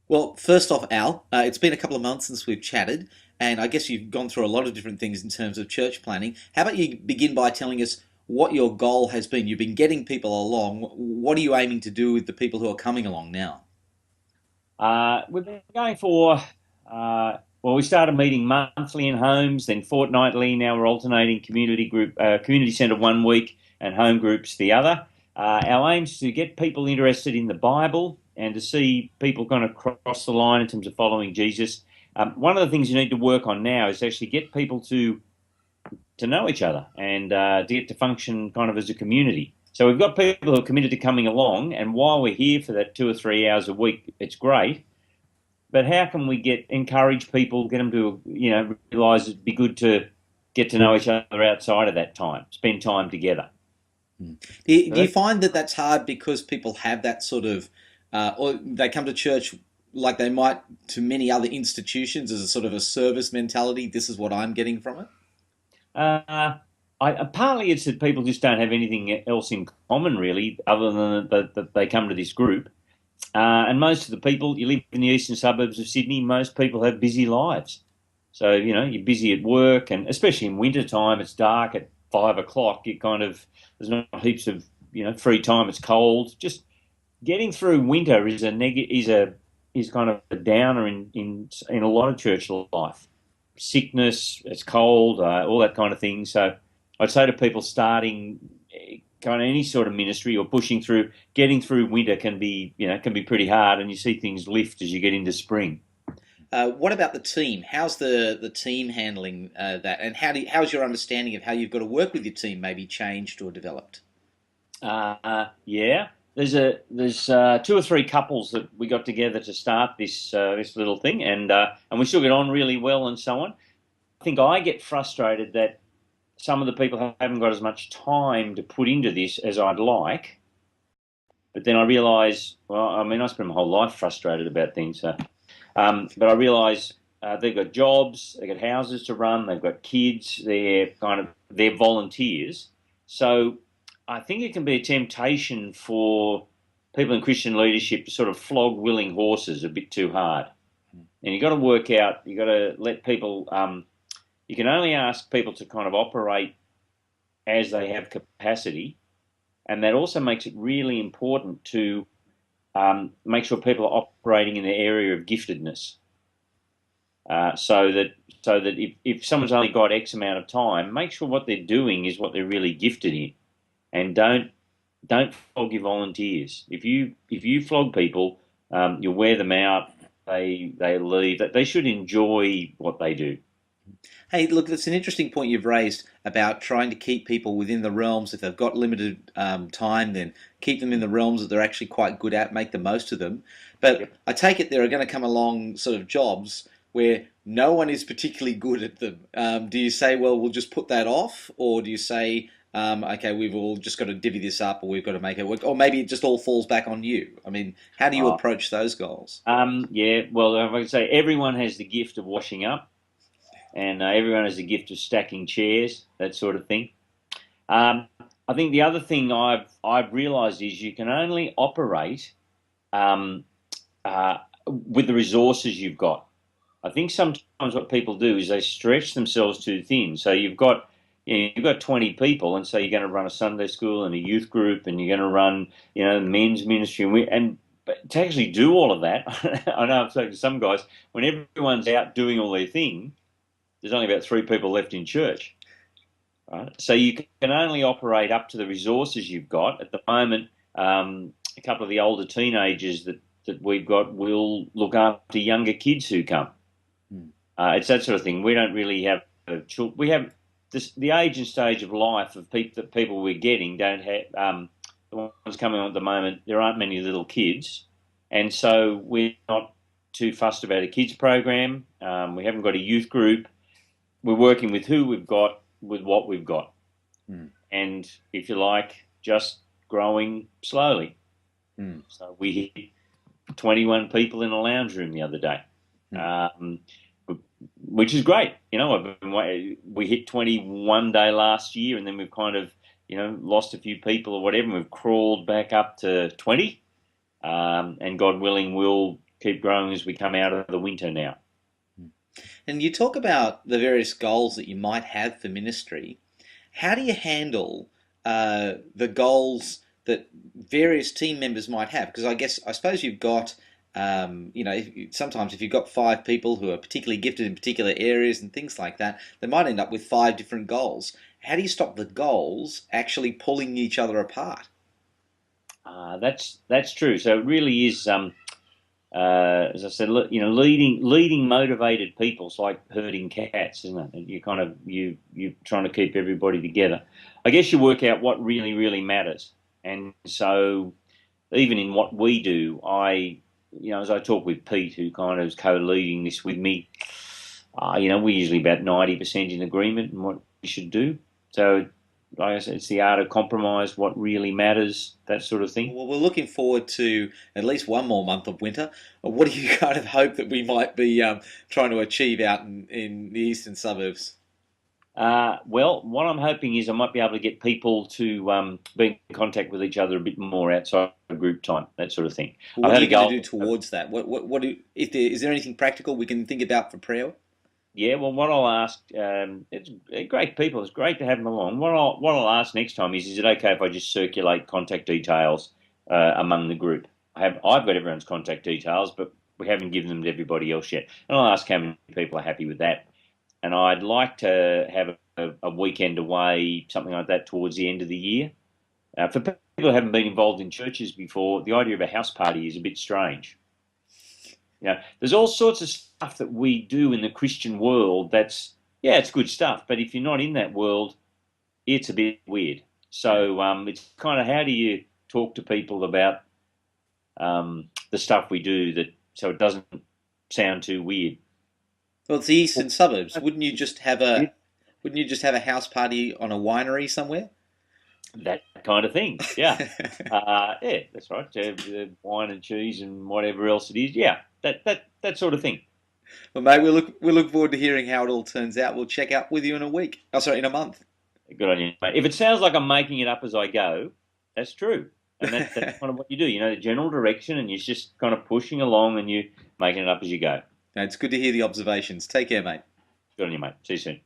Well, first off, Al, it's been a couple of months since we've chatted, and I guess you've gone through a lot of different things in terms of church planning. How about you begin by telling us what your goal has been? You've been getting people along. What are you aiming to do with the people who are coming along now? We've been going for, well, we started meeting monthly in homes, then fortnightly. Now we're alternating community centre one week and home groups the other. Our aim is to get people interested in the Bible and to see people kind of cross the line in terms of following Jesus. One of the things you need to work on now is actually get people to know each other and to get to function kind of as a community. So we've got people who are committed to coming along, and while we're here for that 2 or 3 hours a week, it's great. But how can we encourage people, get them to realise it'd be good to get to know each other outside of that time, spend time together. Hmm. Do you So find that that's hard because people have that sort of, or they come to church like they might to many other institutions as a sort of a service mentality? This is what I'm getting from it. uh, partly it's that people just don't have anything else in common really, other than that they come to this group. And most of the people, you live in the eastern suburbs of Sydney, most people have busy lives. So, you're busy at work, and especially in winter time, it's dark at 5 o'clock. There's not heaps of, free time. It's cold. Just getting through winter is kind of a downer in a lot of church life. Sickness, it's cold, all that kind of thing. So I'd say to people starting kind of any sort of ministry or pushing through, getting through winter can be pretty hard, and you see things lift as you get into spring. What about the team? How's the team handling that, and how's your understanding of how you've got to work with your team maybe changed or developed? Yeah, there's two or three couples that we got together to start this little thing, and we still get on really well and so on. I think I get frustrated that some of the people haven't got as much time to put into this as I'd like. But then I realise, well, I mean, I spend my whole life frustrated about things. But I realise they've got jobs, they've got houses to run, they've got kids, they're volunteers. So I think it can be a temptation for people in Christian leadership to sort of flog willing horses a bit too hard. And you've got to work out, you've got to let people, you can only ask people to kind of operate as they have capacity. And that also makes it really important to make sure people are operating in the area of giftedness. So that if someone's only got X amount of time, make sure what they're doing is what they're really gifted in, and don't flog your volunteers. If you flog people, you wear them out. They leave. They should enjoy what they do. Hey, look, that's an interesting point you've raised about trying to keep people within the realms. If they've got limited time, then keep them in the realms that they're actually quite good at, make the most of them. But Yep. I take it there are going to come along sort of jobs where no one is particularly good at them. Do you say, well, we'll just put that off? Or do you say, okay, we've all just got to divvy this up or we've got to make it work? Or maybe it just all falls back on you? I mean, how do you Oh, approach those goals? yeah. Well, if I could say everyone has the gift of washing up, and everyone has the gift of stacking chairs, that sort of thing. Um, I think the other thing I've realised is you can only operate um, with the resources you've got. I think sometimes what people do is they stretch themselves too thin. So you've got 20 people, and so you're going to run a Sunday school and a youth group, and you're going to run men's ministry, and but to actually do all of that, I know I've spoken to some guys when everyone's out doing all their thing. There's only about three people left in church. Right? So you can only operate up to the resources you've got. At the moment, a couple of the older teenagers that we've got will look after younger kids who come. Hmm. It's that sort of thing. We don't really have we have the age and stage of life of people that people we're getting don't have the ones coming on at the moment. There aren't many little kids, and so we're not too fussed about a kids program. We haven't got a youth group. We're working with who we've got with what we've got, Hmm. and if you like, just growing slowly. Hmm. So we hit 21 people in a lounge room the other day, Hmm. um, which is great. We hit 21 day last year, and then we've kind of lost a few people or whatever, and we've crawled back up to 20. And God willing, we'll keep growing as we come out of the winter now. And you talk about the various goals that you might have for ministry. How do you handle the goals that various team members might have? Because I suppose you've got, sometimes if you've got five people who are particularly gifted in particular areas and things like that, they might end up with five different goals. How do you stop the goals actually pulling each other apart? That's true. So it really is. As I said, leading motivated people is like herding cats, isn't it? You kind of you trying to keep everybody together. I guess you work out what really matters, and so even in what we do, as I talk with Pete, who kind of is co-leading this with me, we're usually about 90% in agreement in what we should do. So like I said, it's the art of compromise, what really matters, that sort of thing. Well, we're looking forward to at least one more month of winter. What do you kind of hope that we might be trying to achieve out in the eastern suburbs? Well, what I'm hoping is I might be able to get people to be in contact with each other a bit more outside of group time, that sort of thing. Well, I've what are had you a going to do goal. towards that? If is there anything practical we can think about for prayer? Yeah, well, what I'll ask, it's great people. It's great to have them along. What I'll ask next time is it okay if I just circulate contact details among the group? I've got everyone's contact details, but we haven't given them to everybody else yet. And I'll ask how many people are happy with that. And I'd like to have a weekend away, something like that, towards the end of the year. For people who haven't been involved in churches before, the idea of a house party is a bit strange. There's all sorts of stuff that we do in the Christian world it's good stuff, but if you're not in that world, it's a bit weird. So it's kind of how do you talk to people about the stuff we do so it doesn't sound too weird. Well, it's the eastern suburbs. Wouldn't you just have a house party on a winery somewhere? That kind of thing, yeah. Yeah, that's right. Wine and cheese and whatever else it is, yeah. That sort of thing. Well, mate, we look forward to hearing how it all turns out. We'll check out with you in a week. Oh, sorry, in a month. Good on you, mate. If it sounds like I'm making it up as I go, that's true. And that's kind of what you do. The general direction, and you're just kind of pushing along and you're making it up as you go. No, it's good to hear the observations. Take care, mate. Good on you, mate. See you soon.